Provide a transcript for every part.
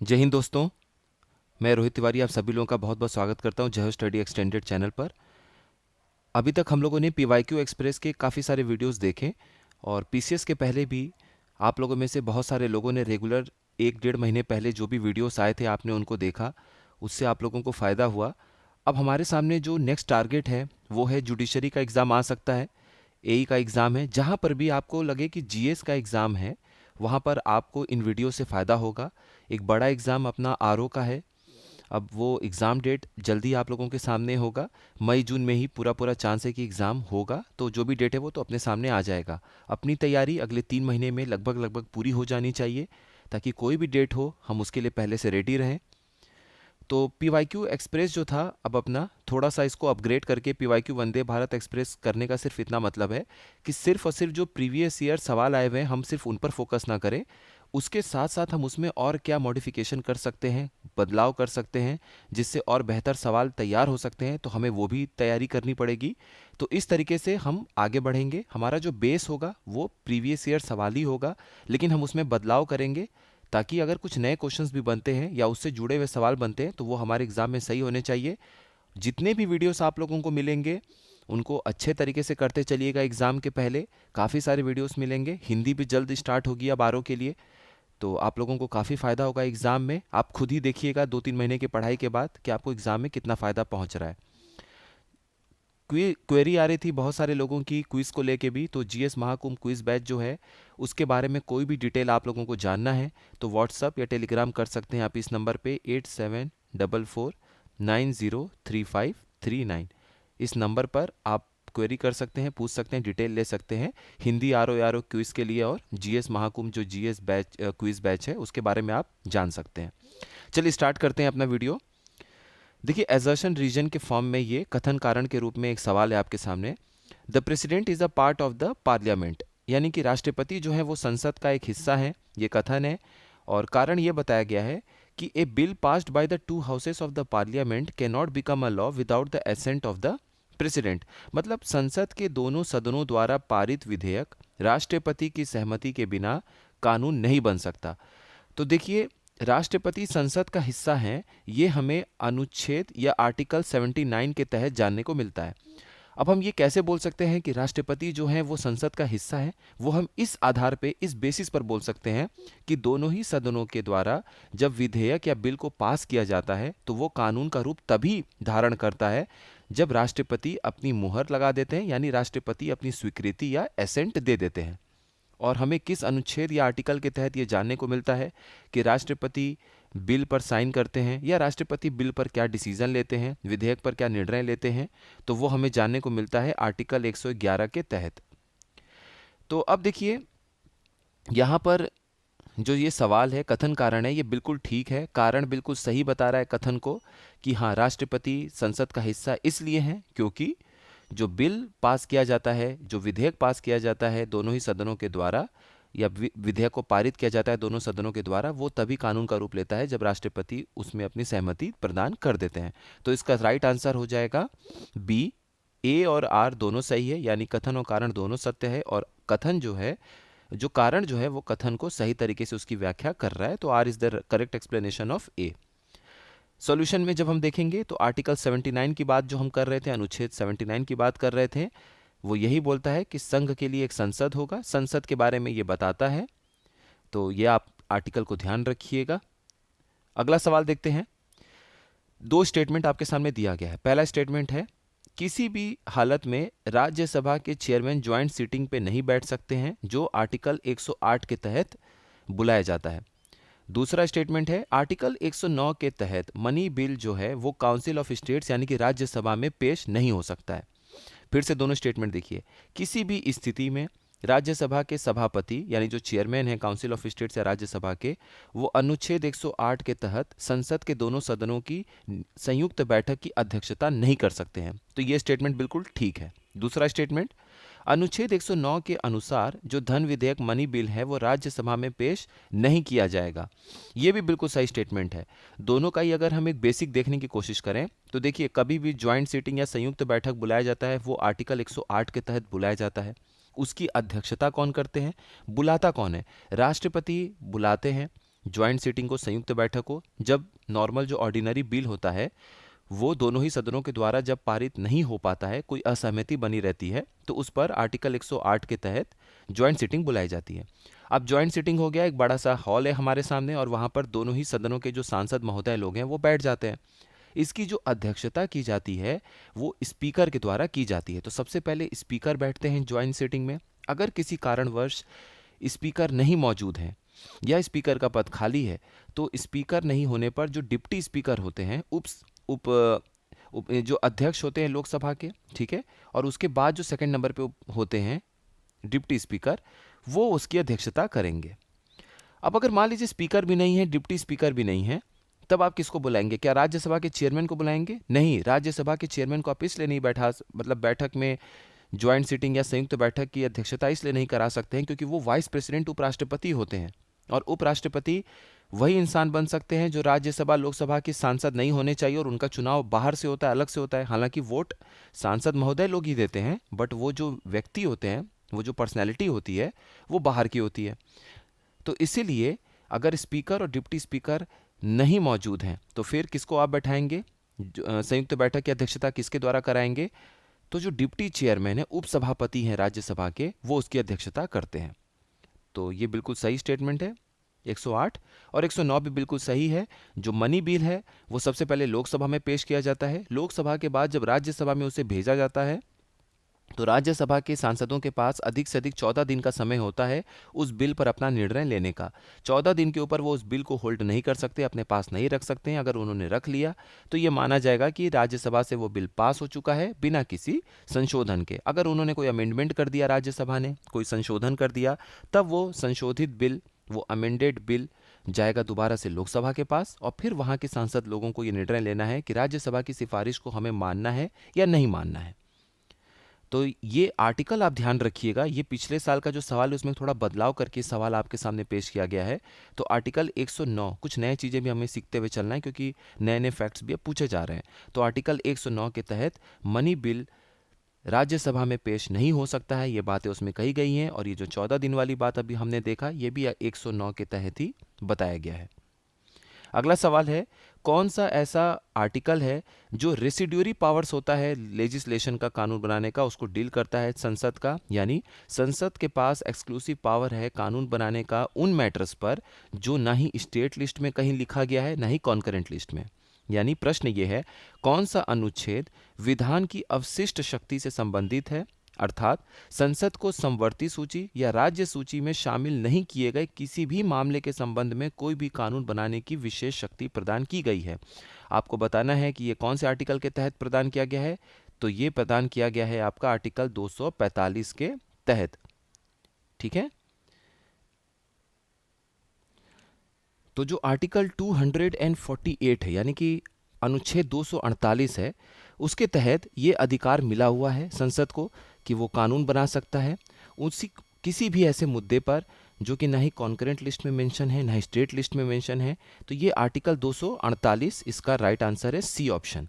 जय हिंद दोस्तों। मैं रोहित तिवारी आप सभी लोगों का बहुत बहुत स्वागत करता हूं जय हो स्टडी एक्सटेंडेड चैनल पर। अभी तक हम लोगों ने पीवाईक्यू एक्सप्रेस के काफ़ी सारे वीडियोस देखे और पीसीएस के पहले भी आप लोगों में से बहुत सारे लोगों ने रेगुलर 1 डेढ़ महीने पहले जो भी वीडियोस आए थे आपने उनको देखा, उससे आप लोगों को फ़ायदा हुआ। अब हमारे सामने जो नेक्स्ट टारगेट है वो है जुडिशरी का एग्ज़ाम आ सकता है, एई का एग्ज़ाम है। जहाँ पर भी आपको लगे कि जीएस का एग्ज़ाम है वहाँ पर आपको इन वीडियो से फ़ायदा होगा। एक बड़ा एग्ज़ाम अपना आरओ का है। अब वो एग्ज़ाम डेट जल्दी आप लोगों के सामने होगा। मई जून में ही पूरा पूरा चांस है कि एग्ज़ाम होगा, तो जो भी डेट है वो तो अपने सामने आ जाएगा। अपनी तैयारी अगले 3 महीने में लगभग लगभग पूरी हो जानी चाहिए, ताकि कोई भी डेट हो हम उसके लिए पहले से रेडी रहें। तो पी वाई क्यू एक्सप्रेस जो था, अब अपना थोड़ा सा इसको अपग्रेड करके P Y Q Vande Bharat express करने का सिर्फ इतना मतलब है कि सिर्फ और सिर्फ जो प्रीवियस ईयर सवाल आए हुए हैं हम सिर्फ उन पर फोकस ना करें, उसके साथ साथ हम उसमें और क्या मॉडिफिकेशन कर सकते हैं, बदलाव कर सकते हैं, जिससे और बेहतर सवाल तैयार हो सकते हैं, तो हमें वो भी तैयारी करनी पड़ेगी। तो इस तरीके से हम आगे बढ़ेंगे। हमारा जो बेस होगा वो प्रीवियस ईयर सवाल ही होगा, लेकिन हम उसमें बदलाव करेंगे, ताकि अगर कुछ नए क्वेश्चंस भी बनते हैं या उससे जुड़े हुए सवाल बनते हैं तो वो हमारे एग्जाम में सही होने चाहिए। जितने भी वीडियोस आप लोगों को मिलेंगे उनको अच्छे तरीके से करते चलिएगा। एग्ज़ाम के पहले काफ़ी सारे वीडियोस मिलेंगे। हिंदी भी जल्द स्टार्ट होगी अब आरओ के लिए, तो आप लोगों को काफ़ी फ़ायदा होगा एग्ज़ाम में। आप खुद ही देखिएगा 2-3 महीने की पढ़ाई के बाद कि आपको एग्ज़ाम में कितना फ़ायदा पहुंच रहा है। क्वेरी आ रही थी बहुत सारे लोगों की क्विज़ को लेके भी, तो जीएस महाकुंभ क्विज़ बैच जो है उसके बारे में कोई भी डिटेल आप लोगों को जानना है तो व्हाट्सअप या टेलीग्राम कर सकते हैं आप इस नंबर पे 8744903539। इस नंबर पर आप क्वेरी कर सकते हैं, पूछ सकते हैं, डिटेल ले सकते हैं हिंदी आर ओ क्विज़ के लिए, और जीएस महाकुंभ जो जीएस बैच क्विज़ बैच है उसके बारे में आप जान सकते हैं। चलिए स्टार्ट करते हैं अपना वीडियो। देखिए, एजर्शन रीजन के फॉर्म में ये कथन कारण के रूप में एक सवाल है आपके सामने। The president is a part of the parliament, यानी कि राष्ट्रपति जो है वो संसद का एक हिस्सा है, ये कथन है। और कारण ये बताया गया है कि a bill passed by the two houses of the parliament can not become a law without the assent of the president. मतलब संसद के दोनों सदनों द्वारा पारित विधेयक राष्ट्रपति की सहमति के बिना कानून नहीं बन सकता। तो देखिए, राष्ट्रपति संसद का हिस्सा हैं, ये हमें अनुच्छेद या आर्टिकल 79 के तहत जानने को मिलता है। अब हम ये कैसे बोल सकते हैं कि राष्ट्रपति जो हैं वो संसद का हिस्सा है? वो हम इस आधार पे, इस बेसिस पर बोल सकते हैं कि दोनों ही सदनों के द्वारा जब विधेयक या बिल को पास किया जाता है तो वो कानून का रूप तभी धारण करता है जब राष्ट्रपति अपनी मुहर लगा देते हैं, यानी राष्ट्रपति अपनी स्वीकृति या एसेंट दे देते हैं। और हमें किस अनुच्छेद या आर्टिकल के तहत ये जानने को मिलता है कि राष्ट्रपति बिल पर साइन करते हैं या राष्ट्रपति बिल पर क्या डिसीजन लेते हैं, विधेयक पर क्या निर्णय लेते हैं, तो वो हमें जानने को मिलता है आर्टिकल 111 के तहत। तो अब देखिए, यहाँ पर जो ये सवाल है कथन कारण है, ये बिल्कुल ठीक है। कारण बिल्कुल सही बता रहा है कथन को कि हाँ, राष्ट्रपति संसद का हिस्सा इसलिए है क्योंकि जो बिल पास किया जाता है, जो विधेयक पास किया जाता है दोनों ही सदनों के द्वारा, या विधेयक को पारित किया जाता है दोनों सदनों के द्वारा, वो तभी कानून का रूप लेता है जब राष्ट्रपति उसमें अपनी सहमति प्रदान कर देते हैं। तो इसका राइट आंसर हो जाएगा बी। ए और आर दोनों सही है, यानी कथन और कारण दोनों सत्य है, और कथन जो है, जो कारण जो है वो कथन को सही तरीके से उसकी व्याख्या कर रहा है। तो R is the correct explanation of A. Solution में जब हम देखेंगे तो आर्टिकल 79 की बात जो हम कर रहे थे, अनुच्छेद 79 की बात कर रहे थे, वो यही बोलता है कि संघ के लिए एक संसद होगा, संसद के बारे में ये बताता है। तो ये आप आर्टिकल को ध्यान रखिएगा। अगला सवाल देखते हैं। दो स्टेटमेंट आपके सामने दिया गया है। पहला स्टेटमेंट है, किसी भी हालत में राज्यसभा के चेयरमैन ज्वाइंट सीटिंग पे नहीं बैठ सकते हैं, जो आर्टिकल 108 के तहत बुलाया जाता है। दूसरा स्टेटमेंट है, आर्टिकल 109 के तहत मनी बिल जो है वो काउंसिल ऑफ स्टेट्स यानी कि राज्यसभा में पेश नहीं हो सकता है। फिर से दोनों स्टेटमेंट देखिए। किसी भी स्थिति में राज्यसभा के सभापति यानी जो चेयरमैन है काउंसिल ऑफ स्टेट्स या राज्यसभा के, वो अनुच्छेद 108 के तहत संसद के दोनों सदनों की संयुक्त बैठक की अध्यक्षता नहीं कर सकते हैं। तो ये स्टेटमेंट बिल्कुल ठीक है। दूसरा स्टेटमेंट, अनुच्छेद 109 के अनुसार जो धन विधेयक मनी बिल है वो राज्यसभा में पेश नहीं किया जाएगा। ये भी बिल्कुल सही स्टेटमेंट है। दोनों का ही अगर हम एक बेसिक देखने की कोशिश करें तो देखिए, कभी भी ज्वाइंट सीटिंग या संयुक्त बैठक बुलाया जाता है वो आर्टिकल 108 के तहत बुलाया जाता है। उसकी अध्यक्षता कौन करते हैं, बुलाता कौन है, राष्ट्रपति बुलाते हैं। ज्वाइंट सिटिंग को, संयुक्त बैठक को, जब नॉर्मल जो ऑर्डिनरी बिल होता है वो दोनों ही सदनों के द्वारा जब पारित नहीं हो पाता है, कोई असहमति बनी रहती है, तो उस पर आर्टिकल 108 के तहत ज्वाइंट सिटिंग बुलाई जाती है। अब ज्वाइंट सिटिंग हो गया, एक बड़ा सा हॉल है हमारे सामने और वहाँ पर दोनों ही सदनों के जो सांसद महोदय लोग हैं वो बैठ जाते हैं। इसकी जो अध्यक्षता की जाती है वो स्पीकर के द्वारा की जाती है। तो सबसे पहले स्पीकर बैठते हैं ज्वाइंट सिटिंग में। अगर किसी कारणवश स्पीकर नहीं मौजूद हैं या स्पीकर का पद खाली है, तो स्पीकर नहीं होने पर जो डिप्टी स्पीकर होते हैं, उप जो अध्यक्ष होते हैं लोकसभा के, ठीक है, और उसके बाद जो सेकंड नंबर पे होते हैं डिप्टी स्पीकर, वो उसकी अध्यक्षता करेंगे। अब अगर मान लीजिए स्पीकर भी नहीं है, डिप्टी स्पीकर भी नहीं है, तब आप किसको बुलाएंगे? क्या राज्यसभा के चेयरमैन को बुलाएंगे? नहीं, राज्यसभा के चेयरमैन को आप इसलिए नहीं मतलब बैठक में ज्वाइंट सिटिंग या संयुक्त बैठक की अध्यक्षता इसलिए नहीं करा सकते हैं क्योंकि वो वाइस प्रेसिडेंट, उपराष्ट्रपति होते हैं, और उपराष्ट्रपति वही इंसान बन सकते हैं जो राज्यसभा लोकसभा के सांसद नहीं होने चाहिए, और उनका चुनाव बाहर से होता है, अलग से होता है। हालांकि वोट सांसद महोदय लोग ही देते हैं, बट वो जो व्यक्ति होते हैं, वो जो पर्सनैलिटी होती है, वो बाहर की होती है। तो इसीलिए अगर स्पीकर और डिप्टी स्पीकर नहीं मौजूद हैं तो फिर किसको आप बैठाएंगे? संयुक्त बैठक की अध्यक्षता किसके द्वारा कराएंगे? तो जो डिप्टी चेयरमैन है, उपसभापति हैं राज्यसभा के, वो उसकी अध्यक्षता करते हैं। तो ये बिल्कुल सही स्टेटमेंट है 108। और 109 भी बिल्कुल सही है। जो मनी बिल है वो सबसे पहले लोकसभा में पेश किया जाता है। लोकसभा के बाद जब राज्यसभा में उसे भेजा जाता है तो राज्यसभा के सांसदों के पास अधिक से अधिक 14 दिन का समय होता है उस बिल पर अपना निर्णय लेने का। 14 दिन के ऊपर वो उस बिल को होल्ड नहीं कर सकते, अपने पास नहीं रख सकते हैं। अगर उन्होंने रख लिया तो ये माना जाएगा कि राज्यसभा से वो बिल पास हो चुका है बिना किसी संशोधन के। अगर उन्होंने कोई अमेंडमेंट कर दिया, राज्यसभा ने कोई संशोधन कर दिया, तब वो संशोधित बिल, वो अमेंडेड बिल जाएगा दोबारा से लोकसभा के पास, और फिर वहाँ के सांसद लोगों को ये निर्णय लेना है कि राज्यसभा की सिफारिश को हमें मानना है या नहीं मानना है। तो ये आर्टिकल आप ध्यान रखिएगा, ये पिछले साल का जो सवाल है उसमें थोड़ा बदलाव करके सवाल आपके सामने पेश किया गया है। तो आर्टिकल 109, कुछ नए चीज़ें भी हमें सीखते हुए चलना है क्योंकि नए नए फैक्ट्स भी अब पूछे जा रहे हैं। तो आर्टिकल 109 के तहत मनी बिल राज्यसभा में पेश नहीं हो सकता है, ये बातें उसमें कही गई हैं। और ये जो 14 दिन वाली बात अभी हमने देखा, ये भी 109 के तहत ही बताया गया है। अगला सवाल है, कौन सा ऐसा आर्टिकल है जो रेसिड्यूरी पावर्स होता है लेजिस्लेशन का, कानून बनाने का, उसको डील करता है संसद का, यानी संसद के पास एक्सक्लूसिव पावर है कानून बनाने का उन मैटर्स पर जो ना ही स्टेट लिस्ट में कहीं लिखा गया है ना ही कॉन्करेंट लिस्ट में। यानी प्रश्न ये है, कौन सा अनुच्छेद विधान की अवशिष्ट शक्ति से संबंधित है, अर्थात संसद को समवर्ती सूची या राज्य सूची में शामिल नहीं किए गए किसी भी मामले के संबंध में कोई भी कानून बनाने की विशेष शक्ति प्रदान की गई है। आपको बताना है कि ये कौन से आर्टिकल के तहत प्रदान किया गया है। तो ये प्रदान किया गया है आपका आर्टिकल 245 के तहत, ठीक है। तो जो आर्टिकल 248 है, यानी कि अनुच्छेद 248 है, उसके तहत ये अधिकार मिला हुआ है संसद को कि वो कानून बना सकता है उसी किसी भी ऐसे मुद्दे पर जो कि ना ही कॉन्करेंट लिस्ट में मेंशन है ना ही स्टेट लिस्ट में मेंशन है। तो ये आर्टिकल 248, इसका राइट आंसर है सी ऑप्शन।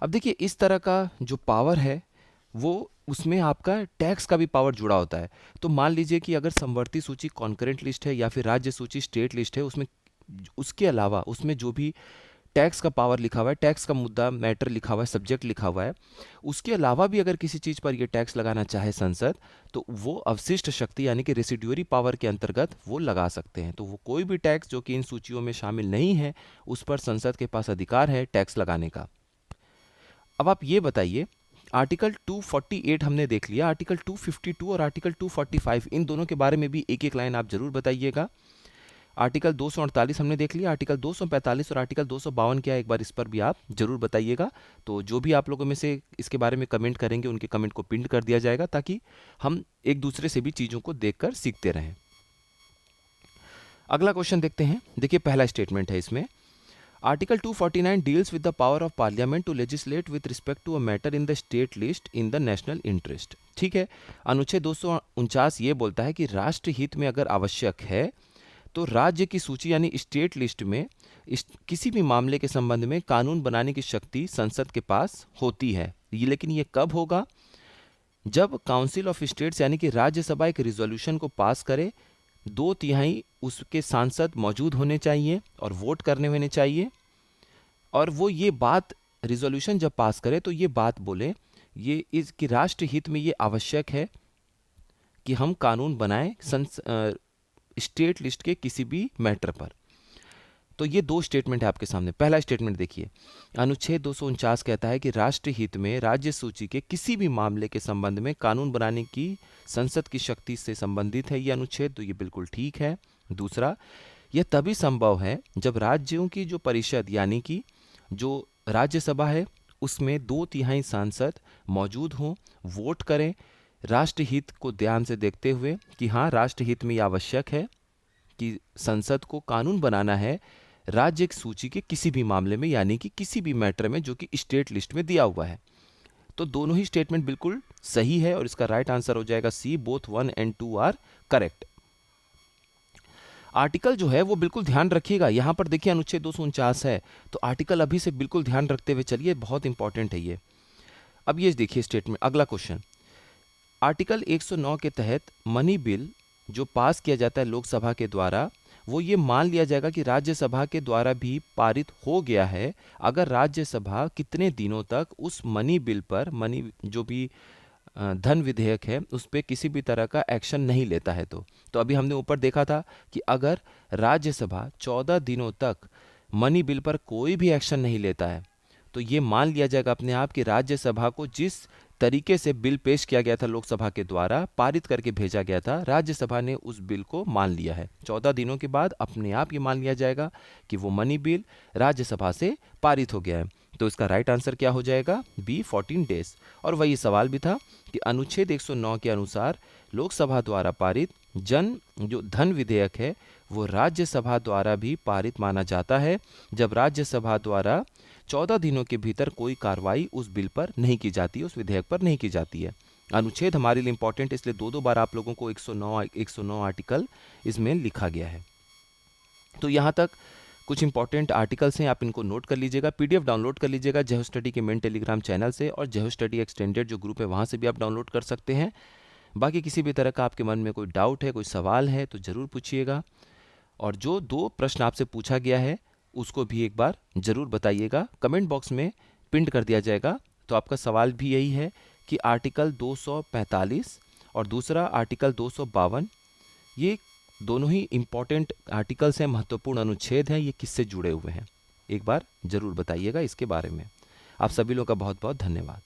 अब देखिए, इस तरह का जो पावर है वो उसमें आपका टैक्स का भी पावर जुड़ा होता है। तो मान लीजिए कि अगर समवर्ती सूची कॉन्करेंट लिस्ट है या फिर राज्य सूची स्टेट लिस्ट है, उसमें उसके अलावा उसमें जो भी टैक्स का पावर लिखा हुआ है, टैक्स का मुद्दा मैटर लिखा हुआ है, सब्जेक्ट लिखा हुआ है, उसके अलावा भी अगर किसी चीज़ पर ये टैक्स लगाना चाहे संसद, तो वो अवशिष्ट शक्ति यानी कि रेसिड्यूरी पावर के अंतर्गत वो लगा सकते हैं। तो वो कोई भी टैक्स जो कि इन सूचियों में शामिल नहीं है, उस पर संसद के पास अधिकार है टैक्स लगाने का। अब आप ये बताइए, आर्टिकल 248 हमने देख लिया, आर्टिकल 252 और आर्टिकल 245, इन दोनों के बारे में भी एक एक लाइन आप जरूर बताइएगा। आर्टिकल 248 हमने देख लिया, आर्टिकल 245 और आर्टिकल 252 क्या है, एक बार इस पर भी आप जरूर बताइएगा। तो जो भी आप लोगों में से इसके बारे में कमेंट करेंगे उनके कमेंट को पिन कर दिया जाएगा ताकि हम एक दूसरे से भी चीज़ों को देखकर सीखते रहें। अगला क्वेश्चन देखते हैं। देखिए, पहला स्टेटमेंट है इसमें, article 249 deals with the power of parliament to legislate with respect to a matter in the state list in the national interest. ठीक है, अनुच्छेद 249 ये बोलता है कि राष्ट्र हित में अगर आवश्यक है तो राज्य की सूची यानी स्टेट लिस्ट में किसी भी मामले के संबंध में कानून बनाने की शक्ति संसद के पास होती है। लेकिन ये कब होगा? जब काउंसिल ऑफ स्टेट्स यानी कि राज्यसभा एक रिजोल्यूशन को पास करे 2/3 उसके सांसद मौजूद होने चाहिए और वोट करने होने चाहिए, और वो ये बात रिजोल्यूशन जब पास करे तो ये बात बोले ये इसकी राष्ट्र हित में ये आवश्यक है कि हम कानून बनाएं स्टेट लिस्ट के किसी भी मैटर पर। तो ये दो स्टेटमेंट है आपके सामने। पहला स्टेटमेंट देखिए, अनुच्छेद 249 कहता है कि राष्ट्र हित में राज्य सूची के किसी भी मामले के संबंध में कानून बनाने की संसद की शक्ति से संबंधित है ये अनुच्छेद, तो ये बिल्कुल ठीक है। दूसरा, यह तभी संभव है जब राज्यों की जो परिषद यानी कि जो राज्यसभा है उसमें 2/3 सांसद मौजूद हों, वोट करें राष्ट्रहित को ध्यान से देखते हुए कि हाँ राष्ट्रहित में यह आवश्यक है कि संसद को कानून बनाना है राज्य की सूची के किसी भी मामले में यानी कि किसी भी मैटर में जो कि स्टेट लिस्ट में दिया हुआ है। तो दोनों ही स्टेटमेंट बिल्कुल सही है और इसका राइट आंसर हो जाएगा C, both 1 and 2 are correct. Article जो है वो बिल्कुल ध्यान रखिएगा, यहां पर देखिए अनुच्छेद 249 है, तो आर्टिकल अभी से बिल्कुल ध्यान रखते हुए चलिए, बहुत इंपॉर्टेंट है ये। अब ये देखिए स्टेटमेंट, अगला क्वेश्चन, आर्टिकल 109 के तहत मनी बिल जो पास किया जाता है लोकसभा के द्वारा, वो ये मान लिया जाएगा कि राज्यसभा के द्वारा भी पारित हो गया है अगर राज्यसभा कितने दिनों तक उस मनी बिल पर, मनी जो भी धन विधेयक है उस पर किसी भी तरह का एक्शन नहीं लेता है। तो अभी हमने ऊपर देखा था कि अगर राज्यसभा 14 दिनों तक मनी बिल पर कोई भी एक्शन नहीं लेता है तो ये मान लिया जाएगा अपने आप कि राज्यसभा को जिस तरीके से बिल पेश किया गया था लोकसभा के द्वारा, पारित करके भेजा गया था, राज्यसभा ने उस बिल को मान लिया है। 14 दिनों के बाद अपने आप ये मान लिया जाएगा कि वो मनी बिल राज्यसभा से पारित हो गया है। तो इसका राइट आंसर क्या हो जाएगा, बी 14 डेज। और वही सवाल भी था कि अनुच्छेद 109 के अनुसार लोकसभा द्वारा पारित जो धन विधेयक है वो राज्यसभा द्वारा भी पारित माना जाता है जब राज्यसभा द्वारा 14 दिनों के भीतर कोई कार्रवाई उस बिल पर नहीं की जाती है, उस विधेयक पर नहीं की जाती है। अनुच्छेद हमारे लिए इंपॉर्टेंट, इसलिए दो बार आप लोगों को 109 आर्टिकल इसमें लिखा गया है। तो यहाँ तक कुछ इंपॉर्टेंट आर्टिकल्स हैं, आप इनको नोट कर लीजिएगा। पीडीएफ डाउनलोड कर लीजिएगा जेहो स्टडी के मेन टेलीग्राम चैनल से, और जेहो स्टडी एक्सटेंडेड जो ग्रुप है वहाँ से भी आप डाउनलोड कर सकते हैं। बाकी किसी भी तरह का आपके मन में कोई डाउट है, कोई सवाल है तो ज़रूर पूछिएगा, और जो 2 प्रश्न आपसे पूछा गया है उसको भी एक बार ज़रूर बताइएगा, कमेंट बॉक्स में पिन कर दिया जाएगा। तो आपका सवाल भी यही है कि आर्टिकल 245 और दूसरा आर्टिकल 252, ये दोनों ही इम्पॉर्टेंट आर्टिकल्स हैं, महत्वपूर्ण अनुच्छेद हैं, ये किससे जुड़े हुए हैं, एक बार ज़रूर बताइएगा इसके बारे में। आप सभी लोगों का बहुत बहुत धन्यवाद।